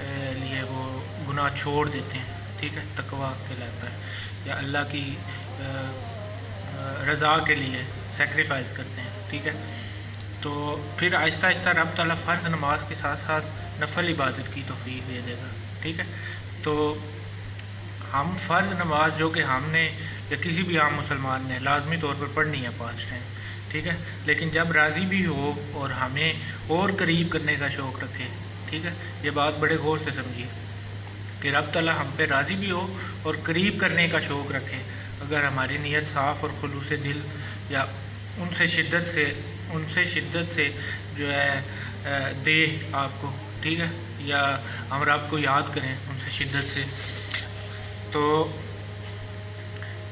لیے وہ گناہ چھوڑ دیتے ہیں، ٹھیک ہے، تقویٰ کہلاتا ہے، یا اللہ کی رضا کے لیے سیکریفائز کرتے ہیں، ٹھیک ہے۔ تو پھر آہستہ آہستہ رب تعالیٰ فرض نماز کے ساتھ ساتھ نفل عبادت کی توفیق دے دے گا، ٹھیک ہے۔ تو ہم فرض نماز جو کہ ہم نے یا کسی بھی عام مسلمان نے لازمی طور پر پڑھنی ہے 5 ٹائم، ٹھیک ہے، لیکن جب راضی بھی ہو اور ہمیں اور قریب کرنے کا شوق رکھے، ٹھیک ہے، یہ بات بڑے غور سے سمجھیے کہ رب تعالیٰ ہم پہ راضی بھی ہو اور قریب کرنے کا شوق رکھے، اگر ہماری نیت صاف اور خلوص دل یا ان سے شدت سے جو ہے دے آپ کو، ٹھیک ہے، یا ہم رب کو یاد کریں ان سے شدت سے، تو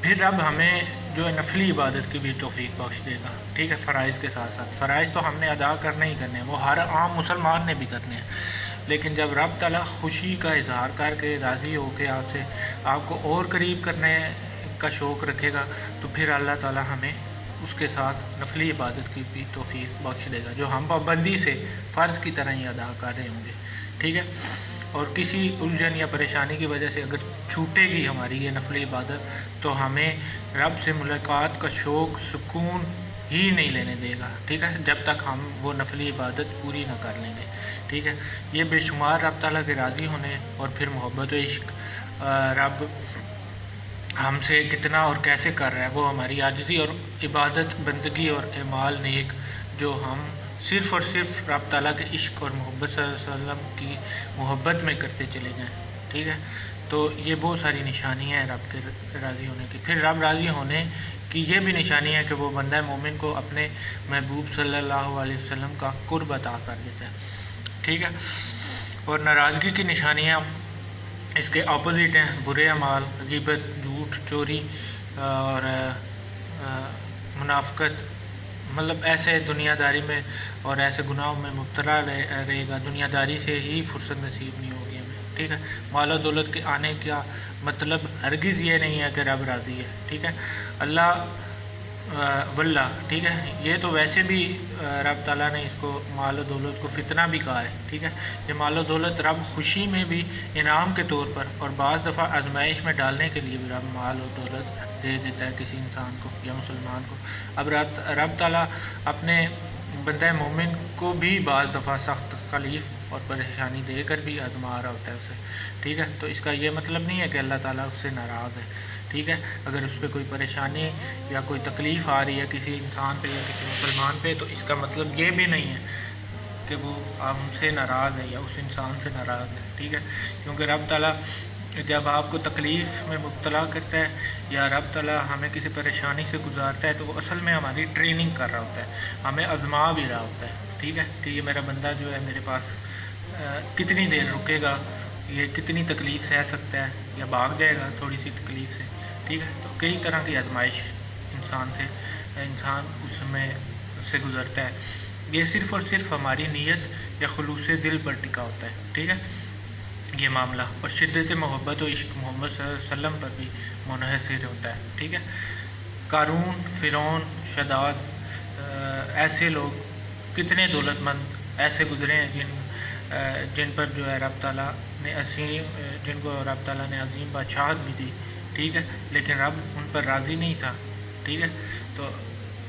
پھر رب ہمیں جو ہے نفلی عبادت کی بھی توفیق بخش دے گا، ٹھیک ہے، فرائض کے ساتھ ساتھ۔ فرائض تو ہم نے ادا کرنے ہی کرنے ہیں، وہ ہر عام مسلمان نے بھی کرنے ہیں، لیکن جب رب تعالیٰ خوشی کا اظہار کر کے راضی ہو کے آپ کو اور قریب کرنے کا شوق رکھے گا، تو پھر اللہ تعالیٰ ہمیں اس کے ساتھ نفلی عبادت کی بھی توفیق بخش دے گا، جو ہم پابندی سے فرض کی طرح ہی ادا کر رہے ہوں گے، ٹھیک ہے۔ اور کسی الجھن یا پریشانی کی وجہ سے اگر چھوٹے گی ہماری یہ نفلی عبادت، تو ہمیں رب سے ملاقات کا شوق سکون ہی نہیں لینے دے گا، ٹھیک ہے، جب تک ہم وہ نفلی عبادت پوری نہ کر لیں گے، ٹھیک ہے۔ یہ بے شمار رب تعالیٰ کے راضی ہونے اور پھر محبت و عشق رب ہم سے کتنا اور کیسے کر رہا ہے، وہ ہماری عاجزی اور عبادت بندگی اور اعمال نیک جو ہم صرف اور صرف رب تعالیٰ کے عشق اور محبت صلی اللہ علیہ وسلم کی محبت میں کرتے چلے جائیں، ٹھیک ہے۔ تو یہ بہت ساری نشانیاں ہیں رب کے راضی ہونے کی۔ پھر رب راضی ہونے کی یہ بھی نشانی ہے کہ وہ بندہ مومن کو اپنے محبوب صلی اللہ علیہ وسلم کا قرب عطا کر دیتا ہے، ٹھیک ہے۔ اور ناراضگی کی نشانیاں اس کے اپوزٹ ہیں، برے اعمال، غیبت، جھوٹ، چوری اور منافقت، مطلب ایسے دنیا داری میں اور ایسے گناہوں میں مبتلا رہے گا، دنیا داری سے ہی فرصت نصیب نہیں ہوگی ہمیں، ٹھیک ہے۔ مال و دولت کے آنے کا مطلب ہرگز یہ نہیں ہے کہ رب راضی ہے، ٹھیک ہے، اللہ واللہ، ٹھیک ہے۔ یہ تو ویسے بھی رب تعالیٰ نے اس کو مال و دولت کو فتنہ بھی کہا ہے، ٹھیک ہے۔ یہ مال و دولت رب خوشی میں بھی انعام کے طور پر اور بعض دفعہ آزمائش میں ڈالنے کے لیے بھی رب مال و دولت دے دیتا ہے کسی انسان کو یا مسلمان کو۔ اب رب تعالیٰ اپنے بندہ مومن کو بھی بعض دفعہ سخت تکلیف اور پریشانی دے کر بھی آزما رہا ہوتا ہے اسے، ٹھیک ہے۔ تو اس کا یہ مطلب نہیں ہے کہ اللہ تعالیٰ اس سے ناراض ہے، ٹھیک ہے۔ اگر اس پہ کوئی پریشانی یا کوئی تکلیف آ رہی ہے کسی انسان پہ یا کسی مسلمان پہ، تو اس کا مطلب یہ بھی نہیں ہے کہ وہ ہم سے ناراض ہے یا اس انسان سے ناراض ہے، ٹھیک ہے۔ کیونکہ رب تعالیٰ جب آپ کو تکلیف میں مبتلا کرتا ہے یا رب تعالیٰ ہمیں کسی پریشانی سے گزارتا ہے، تو وہ اصل میں ہماری ٹریننگ کر رہا ہوتا ہے، ہمیں آزما بھی رہا ہوتا ہے، ٹھیک ہے، کہ یہ میرا بندہ جو ہے میرے پاس کتنی دیر رکے گا، یہ کتنی تکلیف سہ سکتا ہے یا بھاگ جائے گا تھوڑی سی تکلیف سے، ٹھیک ہے۔ تو کئی طرح کی آزمائش انسان اس میں سے گزرتا ہے، یہ صرف اور صرف ہماری نیت یا خلوص دل پر ٹکا ہوتا ہے، ٹھیک ہے، یہ معاملہ، اور شدت محبت و عشق محمد صلی اللہ علیہ وسلم پر بھی منحصر ہوتا ہے، ٹھیک ہے۔ قارون، فرعون، شداد، ایسے لوگ کتنے دولت مند ایسے گزرے ہیں جن پر جو ہے رب تعالیٰ نے جن کو رب تعالیٰ نے عظیم بادشاہت بھی دی، ٹھیک ہے، لیکن رب ان پر راضی نہیں تھا، ٹھیک ہے۔ تو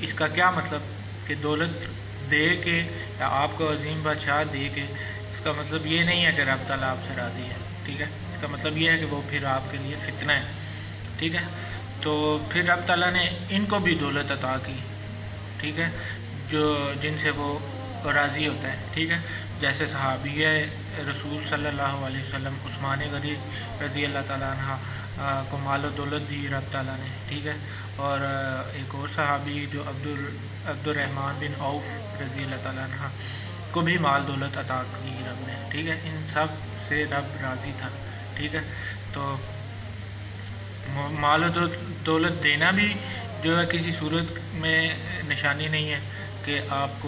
اس کا کیا مطلب کہ دولت دے کے یا آپ کو عظیم بادشاہت دے کے اس کا مطلب یہ نہیں ہے کہ رب تعالیٰ آپ سے راضی ہے، ٹھیک ہے۔ اس کا مطلب یہ ہے کہ وہ پھر آپ کے لیے فتنہ ہے، ٹھیک ہے۔ تو پھر رب تعالیٰ نے ان کو بھی دولت عطا کی، ٹھیک ہے، جن سے وہ راضی ہوتا ہے، ٹھیک ہے، جیسے صحابی رسول صلی اللہ علیہ وسلم عثمان غنی رضی اللہ تعالیٰ عنہ کو مال و دولت دی رب تعالیٰ نے، ٹھیک ہے، اور ایک اور صحابی جو عبد الرحمن بن عوف رضی اللہ تعالیٰ عنہ کو بھی مال دولت عطا کی رب نے، ٹھیک ہے، ان سب سے رب راضی تھا، ٹھیک ہے۔ تو مال و دولت دینا بھی جو ہے کسی صورت میں نشانی نہیں ہے کہ آپ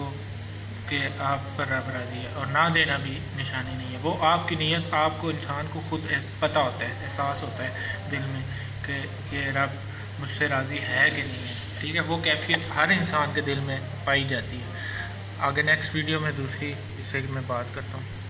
پر رب راضی ہے، اور نہ دینا بھی نشانی نہیں ہے، وہ آپ کی نیت، آپ کو انسان کو خود پتہ ہوتا ہے، احساس ہوتا ہے دل میں کہ یہ رب مجھ سے راضی ہے کہ نہیں ہے، ٹھیک ہے، وہ کیفیت ہر انسان کے دل میں پائی جاتی ہے۔ آگے نیکسٹ ویڈیو میں دوسری اس سے میں بات کرتا ہوں۔